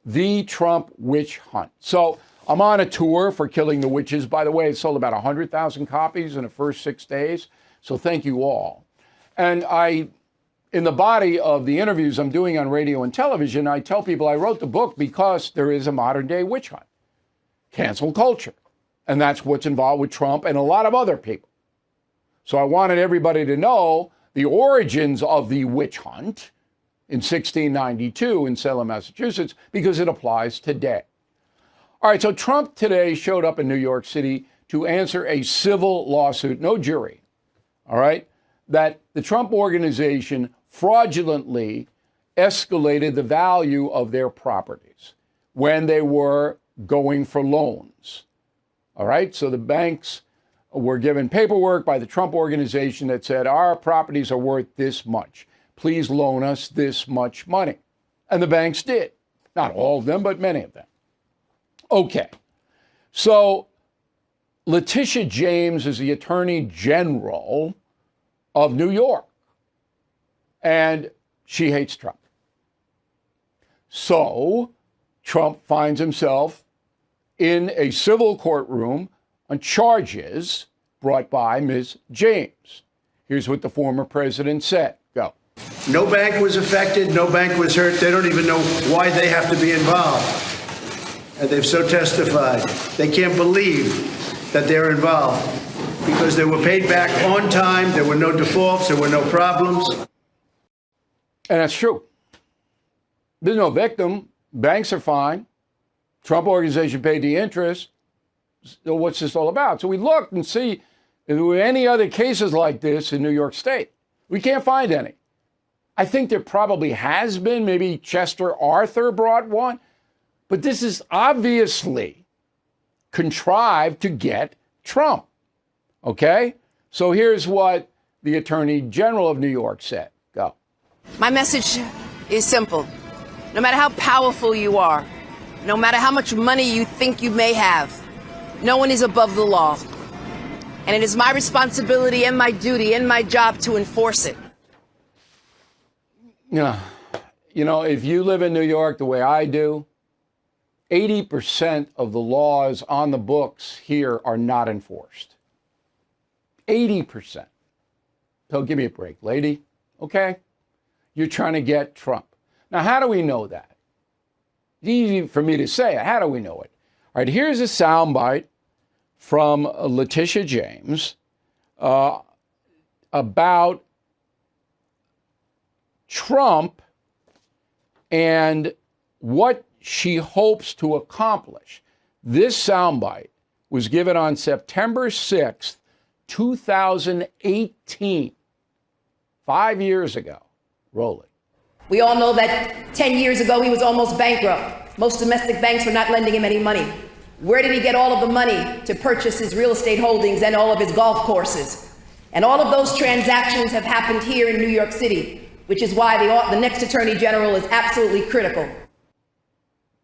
The Trump Witch Hunt. So I'm on a tour for Killing the Witches. By the way, it sold about 100,000 copies in the first 6 days. So thank you all. And in the body of the interviews I'm doing on radio and television, I tell people I wrote the book because there is a modern day witch hunt, cancel culture. And that's what's involved with Trump and a lot of other people. So I wanted everybody to know the origins of the witch hunt in 1692 in Salem, Massachusetts, because it applies today. All right, so Trump today showed up in New York City to answer a civil lawsuit, no jury, all right, that the Trump organization fraudulently escalated the value of their properties when they were going for loans. All right, so the banks were given paperwork by the Trump organization that said, our properties are worth this much. Please loan us this much money. And the banks did. Not all of them, but many of them. Okay, so Letitia James is the Attorney General of New York, and she hates Trump. So Trump finds himself in a civil courtroom on charges brought by Ms. James. Here's what the former president said. Go. No bank was affected. No bank was hurt. They don't even know why they have to be involved. And they've so testified. They can't believe that they're involved because they were paid back on time. There were no defaults. There were no problems. And that's true. There's no victim. Banks are fine. Trump organization paid the interest. So what's this all about? So we looked and see if there were any other cases like this in New York State. We can't find any. I think there probably has been. Maybe Chester Arthur brought one. But this is obviously contrived to get Trump. Okay? So here's what the Attorney General of New York said. Go. My message is simple. No matter how powerful you are, no matter how much money you think you may have, no one is above the law. And it is my responsibility and my duty and my job to enforce it. Yeah. You know, if you live in New York the way I do, 80% of the laws on the books here are not enforced. 80%. So give me a break, lady. Okay? You're trying to get Trump. Now, how do we know that? It's easy for me to say it. How do we know it? All right, here's a soundbite from Letitia James about Trump and what she hopes to accomplish. This soundbite was given on September 6th, 2018, 5 years ago. Roll it. We all know that 10 years ago he was almost bankrupt. Most domestic banks were not lending him any money. Where did he get all of the money to purchase his real estate holdings and all of his golf courses? And all of those transactions have happened here in New York City, which is why the next Attorney General is absolutely critical.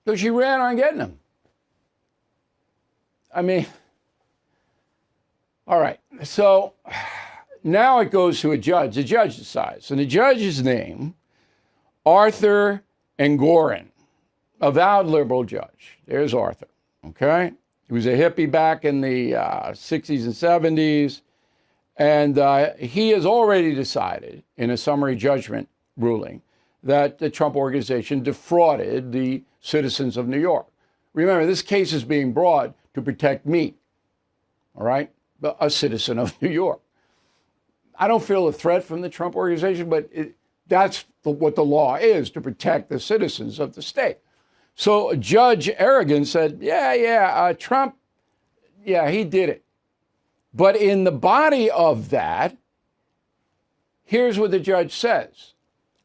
So she ran on getting him. I mean, all right. So now it goes to a judge. The judge decides. And the judge's name, Arthur Engoron, avowed liberal judge. There's Arthur, okay? He was a hippie back in the 60s and 70s. And he has already decided in a summary judgment ruling that the Trump organization defrauded the citizens of New York. Remember, this case is being brought to protect me, all right? A citizen of New York. I don't feel a threat from the Trump organization, but that's what the law is, to protect the citizens of the state. So Judge Aragon said, Trump, he did it. But in the body of that, here's what the judge says.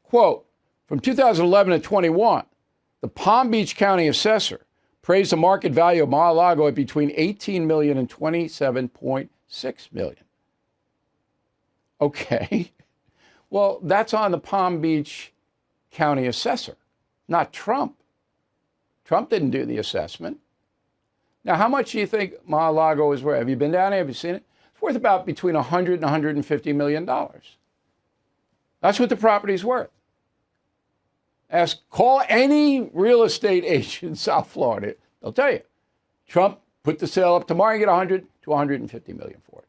Quote, from 2011 to 21, the Palm Beach County assessor praised the market value of Mar-a-Lago at between $18 million and $27.6 million. Okay. Well, that's on the Palm Beach County assessor, not Trump. Trump didn't do the assessment. Now, how much do you think Mar-a-Lago is worth? Have you been down there? Have you seen it? It's worth about between $100 and $150 million. That's what the property's worth. Call any real estate agent in South Florida. They'll tell you. Trump put the sale up tomorrow and get 100 to 150 million for it.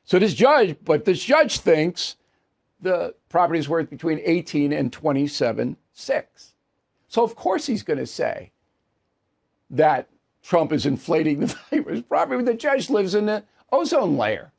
So this judge thinks the property is worth between 18 and 27.6. So of course he's going to say that Trump is inflating the value of his property. The judge lives in the ozone layer.